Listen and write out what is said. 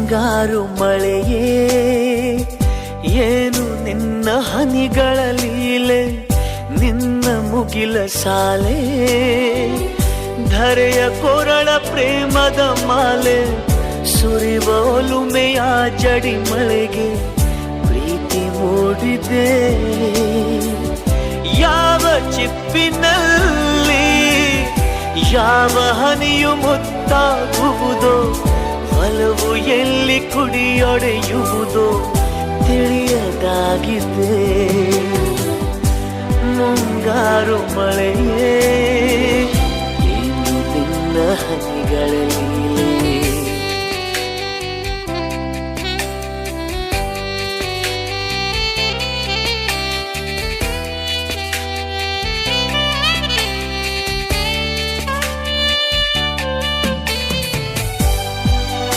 ಮುಂಗಾರು ಮಳೆಯೇ ಏನು ನಿನ್ನ ಹನಿಗಳ ಲೀಲೆ, ನಿನ್ನ ಮುಗಿಲ ಸಾಲೆ ಧರೆಯ ಕೊರಳ ಪ್ರೇಮದ ಮಾಲೆ, ಸುರಿವ ಒಲುಮೆಯ ಜಡಿ ಮಳೆಗೆ ಪ್ರೀತಿ ಮೂಡಿದೆ. ಯಾವ ಚಿಪ್ಪಿನಲ್ಲಿ ಯಾವ ಹನಿಯು ಮುತ್ತಾಗುವುದೋ, ಒಲವು ಎಲ್ಲಿ ಕುಡಿಯೊಡೆಯುವುದೋ ತಿಳಿಯದಾಗಿದೆ. ಮುಂಗಾರು ಮಳೆಯೇ ಏನು ನಿನ್ನ ಹನಿಗಳ ಲೀಲೆ.